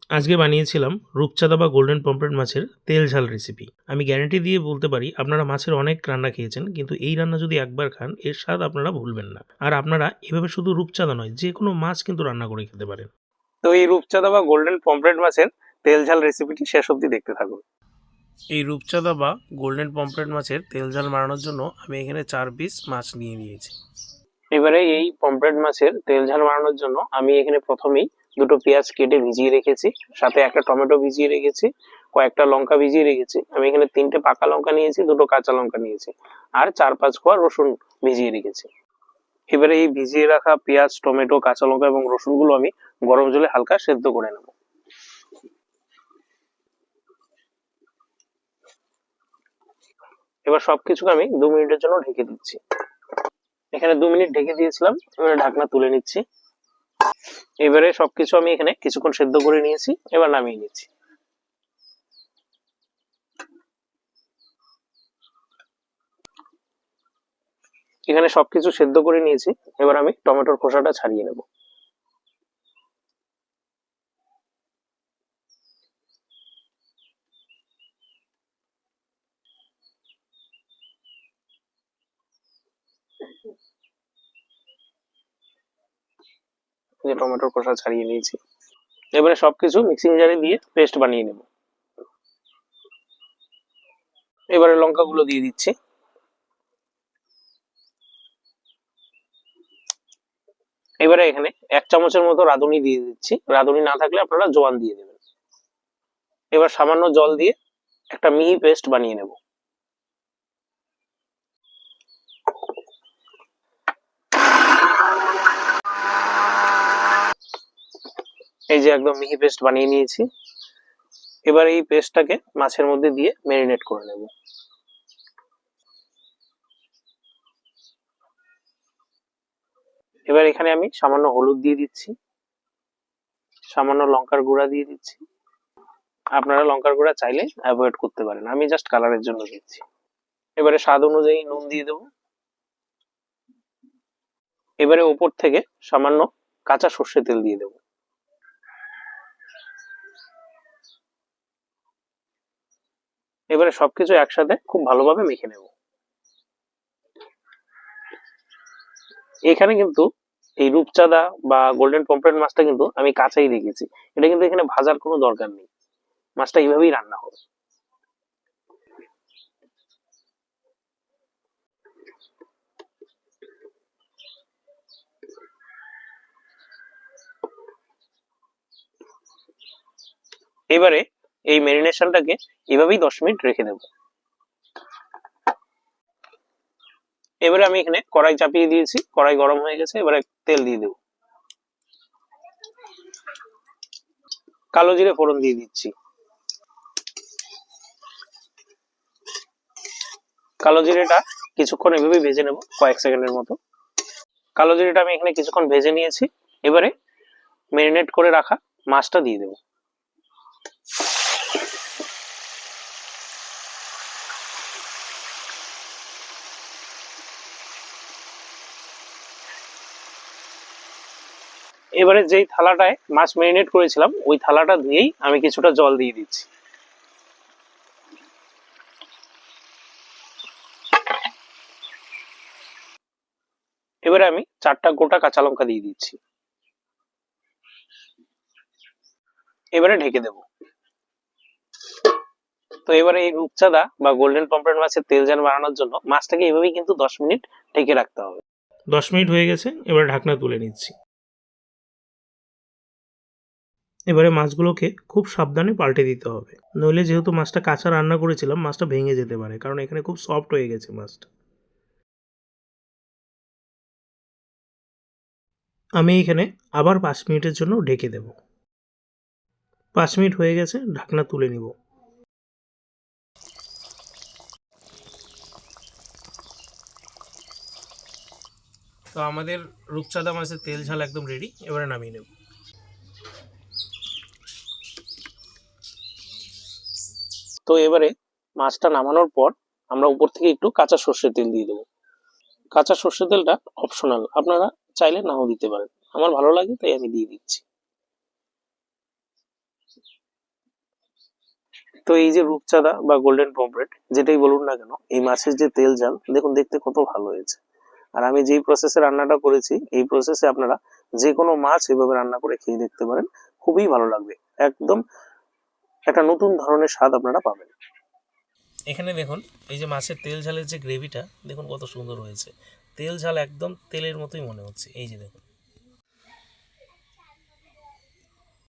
আজকে বানিয়েছিলাম রূপচাঁদা বা গোল্ডেন পমফ্রেট মাছের তেল ঝাল রেসিপি। আমি গ্যারান্টি দিয়ে বলতে পারি আপনারা মাছের অনেক রান্না খেয়েছেন, কিন্তু এই রান্না যদি একবার খান এর স্বাদ আপনারা ভুলবেন না। আর আপনারা এভাবে শুধু রূপচাঁদা নয়, যে কোনো মাছ কিন্তু রান্না করে খেতে পারেন। তো এই রূপচাঁদা বা গোল্ডেন পমফ্রেট মাছের তেল ঝাল রেসিপিটি শেষ অবধি দেখতে থাকুন। এই রূপচাঁদা বা গোল্ডেন পমফ্রেট মাছের তেল ঝাল বানানোর জন্য আমি এখানে 4 পিস মাছ নিয়ে নিয়েছি। এবারে এই পমফ্রেট মাছের তেল ঝাল বানানোর জন্য আমি এখানে প্রথমেই দুটো পেঁয়াজ কেটে ভিজিয়ে রেখেছি, সাথে একটা টমেটো ভিজিয়ে রেখেছি, কয়েকটা লঙ্কা ভিজিয়ে রেখেছি। আমি এখানে 3টে পাকা লঙ্কা নিয়েছি, 2টো কাঁচা লঙ্কা নিয়েছি, আর 4-5 কোয়া রসুন ভিজিয়ে রেখেছি। এবারে এই ভিজিয়ে রাখা পেঁয়াজ, টমেটো, কাঁচা লঙ্কা এবং রসুনগুলো আমি গরম জলে হালকা সেদ্ধ করে নেব। এবার সবকিছুকে আমি 2 মিনিটের জন্য ঢেকে দিচ্ছি। এখানে 2 মিনিট ঢেকে দিয়েছিলাম, এবারে ঢাকনা তুলে নিচ্ছি। এবারে সবকিছু আমি এখানে কিছুক্ষণ সেদ্ধ করে নিয়েছি, এবার নামিয়ে নিচ্ছি। এখানে সবকিছু সেদ্ধ করে নিয়েছি, এবার আমি টমেটোর খোসাটা ছাড়িয়ে নেব। টমেটোর খোসা ছাড়িয়ে নিয়েছি, এবারে সবকিছু মিক্সিং জারে দিয়ে পেস্ট বানিয়ে নেব। এবারে লঙ্কাগুলো দিয়ে দিচ্ছি। এবারে এখানে 1 চামচের মতো রাঁধুনি দিয়ে দিচ্ছি, রাঁধুনি না থাকলে আপনারা জোয়ান দিয়ে দেবেন। এবার সামান্য জল দিয়ে একটা মিহি পেস্ট বানিয়ে নেব। এই যে একদম মিহি পেস্ট বানিয়ে নিয়েছি। এবার এই পেস্টটাকে মাছের মধ্যে দিয়ে ম্যারিনেট করে নেব। এবার এখানে আমি সামান্য হলুদ দিয়ে দিচ্ছি, সামান্য লঙ্কার গুঁড়া দিয়ে দিচ্ছি। আপনারা লঙ্কার গুঁড়া চাইলে অ্যাভয়েড করতে পারেন, আমি জাস্ট কালারের জন্য দিচ্ছি। এবারে স্বাদ অনুযায়ী নুন দিয়ে দেবো। এবারে উপর থেকে সামান্য কাঁচা সর্ষে তেল দিয়ে দেবো। এবারে সবকিছু একসাথে খুব ভালোভাবে মেখে নেব। এখানে কিন্তু এই রূপচাঁদা বা গোল্ডেন পমফ্রেট মাছটা কিন্তু আমি কাঁচাই রেখেছি, এটা কিন্তু এখানে ভাজার কোনো দরকার নেই, মাছটা এইভাবেই রান্না হবে। এবারে এই ম্যারিনেশনটাকে এভাবেই 10 মিনিট রেখে দেবো। এবারে আমি এখানে কড়াই চাপিয়ে দিয়েছি, কড়াই গরম হয়ে গেছে, এবারে তেল দিয়ে দেবো। কালো জিরে ফোড়ন দিয়ে দিচ্ছি। কালো জিরেটা কিছুক্ষণ এভাবেই ভেজে নেব, কয়েক সেকেন্ডের মতো। কালো জিরেটা আমি এখানে কিছুক্ষণ ভেজে নিয়েছি, এবারে ম্যারিনেট করে রাখা মাছটা দিয়ে দেবো। এবারে যেই থালাটায় মাছ ম্যারিনেট করেছিলাম ওই থালাটা ধুয়েই আমি কিছুটা জল দিয়ে দিচ্ছি। এবারে আমি 4টা গোটা কাঁচা লঙ্কা দিয়ে দিচ্ছি। এবারে ঢেকে দেব। তো এবারে এই রূপচাঁদা বা গোল্ডেন পমফ্রেট মাছের তেল ঝাল বানানোর জন্য মাছটাকে এভাবেই কিন্তু 10 মিনিট ঢেকে রাখতে হবে। 10 মিনিট হয়ে গেছে, এবার ঢাকনা তুলে নিচ্ছি। এবারে মাছগুলোকে খুব সাবধানে পাল্টে দিতে হবে, নইলে যেহেতু মাছটা কাঁচা রান্না করেছিলাম মাছটা ভেঙে যেতে পারে, কারণ এখানে খুব সফট হয়ে গেছে মাছটা। আমি এখানে আবার 5 মিনিটের জন্য ঢেকে দেব। 5 মিনিট হয়ে গেছে, ঢাকনা তুলে নিব। তো আমাদের রূপচাঁদা মাছের তেল ঝাল একদম রেডি, এবারে নামিয়ে নেব। তো এবারে মাছটা নামানোর পর আমরা উপর থেকে একটু কাঁচা সর্ষের তেল দিয়ে দেবো। কাঁচা সর্ষের তেলটা অপশনাল, আপনারা চাইলে নাও দিতে পারেন, আমার ভালো লাগে তাই আমি দিয়ে দিচ্ছি। তো এই যে রূপচাঁদা বা গোল্ডেন পমফ্রেট যেটাই বলুন না কেন, এই মাছের যে তেল ঝাল দেখুন দেখতে কত ভালো হয়েছে। আর আমি যেই প্রসেসে রান্নাটা করেছি এই প্রসেসে আপনারা যে কোনো মাছ এভাবে রান্না করে খেয়ে দেখতে পারেন, খুবই ভালো লাগবে। একদম একটা নতুন ধরনের স্বাদ আপনারা পাবেন। এখানে দেখুন এই যে মাছের তেল ঝালের যে গ্রেভিটা দেখুন কত সুন্দর হয়েছে, তেল ঝাল একদম তেলের মতোই মনে হচ্ছে। এই যে দেখুন